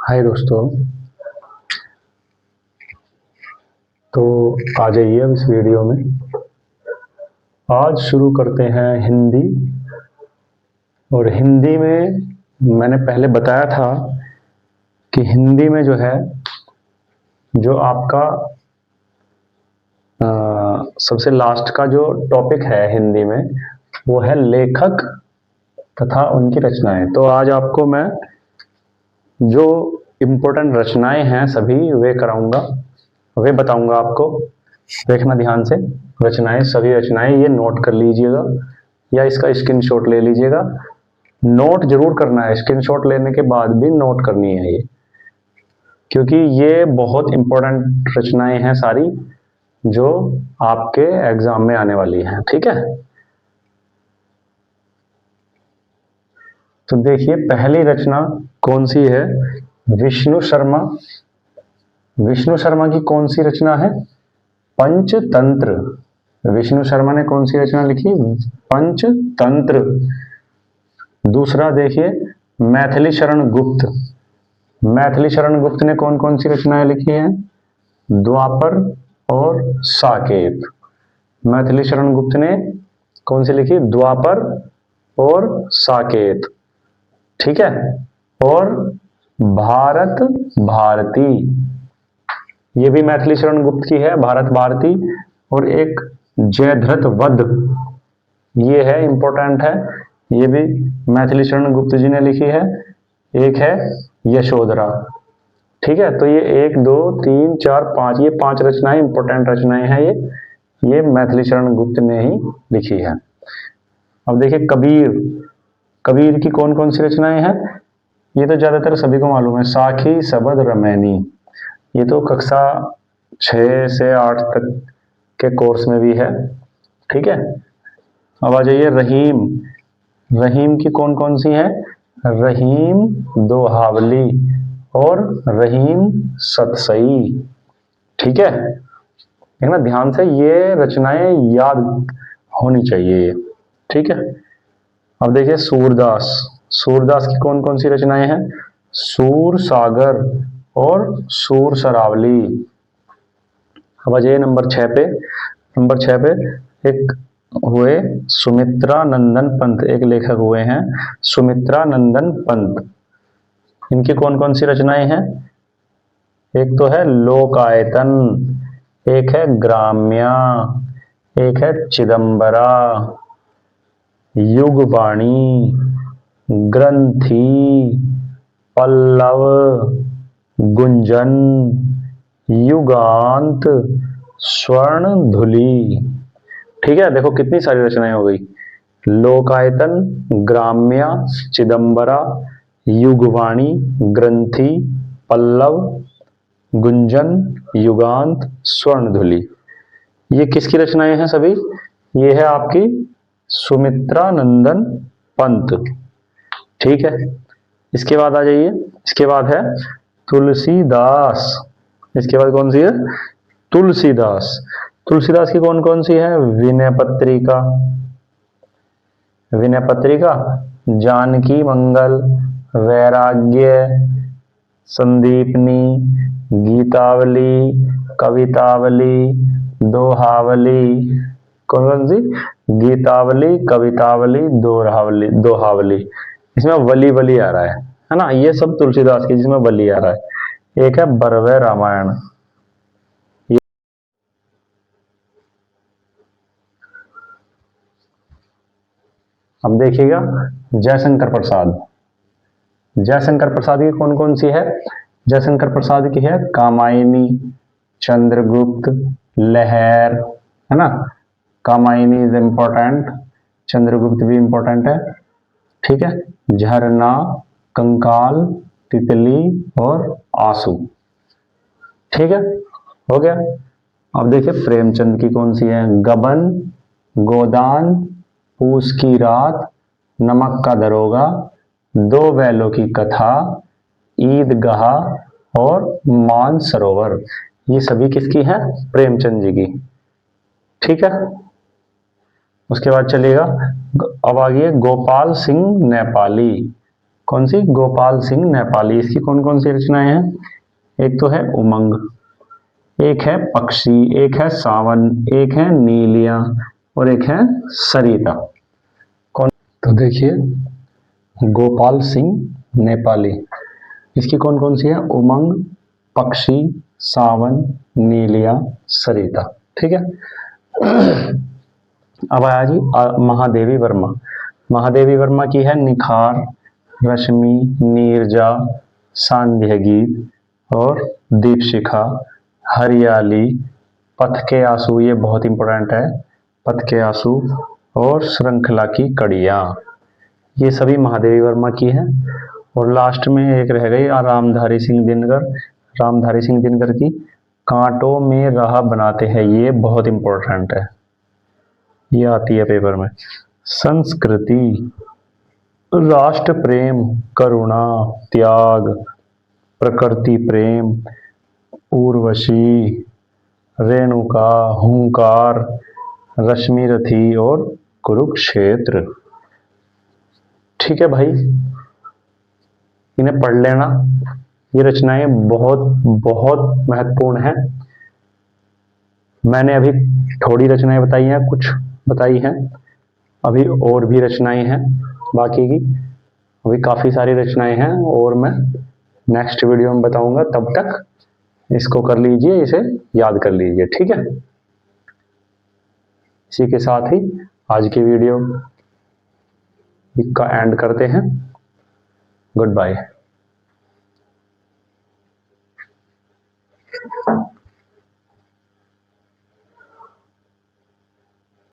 हाय दोस्तों। तो आ जाइए अब इस वीडियो में। आज शुरू करते हैं हिंदी। और हिंदी में मैंने पहले बताया था कि हिंदी में जो है, जो आपका सबसे लास्ट का जो टॉपिक है हिंदी में, वो है लेखक तथा उनकी रचनाएं। तो आज आपको मैं जो इम्पोर्टेंट रचनाएं हैं सभी वे कराऊंगा, वे बताऊंगा आपको। देखना ध्यान से, रचनाएं, सभी रचनाएं ये नोट कर लीजिएगा या इसका स्क्रीनशॉट ले लीजिएगा। नोट जरूर करना है, स्क्रीनशॉट लेने के बाद भी नोट करनी है ये, क्योंकि ये बहुत इंपॉर्टेंट रचनाएं हैं सारी जो आपके एग्जाम में आने वाली हैं। ठीक है, तो देखिए पहली रचना कौन सी है। विष्णु शर्मा। विष्णु शर्मा की कौन सी रचना है? पंचतंत्र। विष्णु शर्मा ने कौन सी रचना लिखी? पंचतंत्र। दूसरा देखिए मैथिली शरण गुप्त। मैथिली शरण गुप्त ने कौन कौन सी रचनाएं लिखी हैं? द्वापर और साकेत। मैथिली शरण गुप्त ने कौन सी लिखी? द्वापर और साकेत। ठीक है, और भारत भारती, ये भी मैथिली शरण गुप्त की है, भारत भारती। और एक जयद्रथ वध, ये है, इंपॉर्टेंट है, ये भी मैथिली शरण गुप्त जी ने लिखी है। एक है यशोधरा। ठीक है, तो ये 1 2 3 4 5, ये 5 रचनाएं इंपॉर्टेंट रचनाएं हैं। ये मैथिली शरण गुप्त ने ही लिखी है। अब देखिए कबीर। कबीर की कौन कौन सी रचनाएं हैं? ये तो ज्यादातर सभी को मालूम है, साखी सबद रमैनी। ये तो कक्षा 6 से 8 तक के कोर्स में भी है। ठीक है, अब आ जाइए रहीम। रहीम की कौन कौन सी है? रहीम दोहावली और रहीम सतसई। ठीक है, देखना ध्यान से, ये रचनाएं याद होनी चाहिए। ठीक है, अब देखिए सूरदास। सूरदास की कौन कौन सी रचनाएं हैं? सूर सागर और सूर सरावली। अब आ जाइए नंबर 6 पे। नंबर 6 पे एक हुए सुमित्रा नंदन पंत, एक लेखक हुए हैं सुमित्रा नंदन पंत। इनकी कौन कौन सी रचनाएं हैं? एक तो है लोकायतन, एक है ग्राम्या, एक है चिदंबरा, युगवाणी, ग्रंथी, पल्लव, गुंजन, युगांत, स्वर्ण धुली। ठीक है, देखो कितनी सारी रचनाएं हो गई। लोकायतन, ग्राम्या, चिदंबरा, युगवाणी, ग्रंथी, पल्लव, गुंजन, युगांत, स्वर्णधुली। ये किसकी रचनाएं हैं सभी? ये है आपकी सुमित्रा नंदन पंत। ठीक है, इसके बाद आ जाइए, इसके बाद है तुलसीदास। इसके बाद कौन सी है? तुलसीदास। तुलसीदास की कौन कौन सी है? विनय पत्रिका, विनय पत्रिका, जानकी मंगल, वैराग्य, संदीपनी, गीतावली, कवितावली, दोहावली। कौन कौन सी? गीतावली, कवितावली, दोहावली। इसमें वली वली आ रहा है ना, ये सब तुलसीदास की जिसमें वली आ रहा है। एक है बरवे रामायण। अब देखिएगा जयशंकर प्रसाद। जयशंकर प्रसाद की कौन कौन सी है? जयशंकर प्रसाद की है कामायनी, चंद्रगुप्त, लहर, है ना। कामायनी इज इंपॉर्टेंट, चंद्रगुप्त भी इंपॉर्टेंट है। ठीक है, झरना, कंकाल, तितली और आंसू। ठीक है, हो गया। अब देखिए प्रेमचंद की कौन सी है? गबन, गोदान, पूस की रात, नमक का दरोगा, दो बैलों की कथा, ईदगाह और मानसरोवर। ये सभी किसकी है? प्रेमचंद जी की। ठीक है, उसके बाद चलिएगा, अब आ गए गोपाल सिंह नेपाली। कौन सी? गोपाल सिंह नेपाली। इसकी कौन कौन सी रचनाएं हैं? एक तो है उमंग, एक है पक्षी, एक है सावन, एक है नीलिया और एक है सरिता। कौन? तो देखिए, गोपाल सिंह नेपाली, इसकी कौन कौन सी है? उमंग, पक्षी, सावन, नीलिया, सरिता। ठीक है। अब आया जी महादेवी वर्मा। महादेवी वर्मा की है निखार, रश्मि, नीरजा, सांध्य गीत और दीपशिखा, हरियाली, पथ के आंसू, ये बहुत इंपॉर्टेंट है, पथ के आंसू और श्रृंखला की कड़ियां। ये सभी महादेवी वर्मा की है। और लास्ट में एक रह गई रामधारी सिंह दिनकर। रामधारी सिंह दिनकर की कांटों में राह बनाते हैं, ये बहुत इंपॉर्टेंट है, ये आती है पेपर में। संस्कृति, राष्ट्र प्रेम, करुणा, त्याग, प्रकृति प्रेम, उर्वशी, रेणुका, हुंकार, रश्मि रथी और कुरुक्षेत्र। ठीक है भाई, इन्हें पढ़ लेना। ये रचनाएं बहुत बहुत महत्वपूर्ण हैं। मैंने अभी थोड़ी रचनाएं बताई हैं, कुछ बताई हैं, अभी और भी रचनाएं हैं बाकी की, अभी काफी सारी रचनाएं हैं और मैं नेक्स्ट वीडियो में बताऊंगा। तब तक इसको कर लीजिए, इसे याद कर लीजिए। ठीक है, इसी के साथ ही आज की वीडियो का एंड करते हैं। Good bye.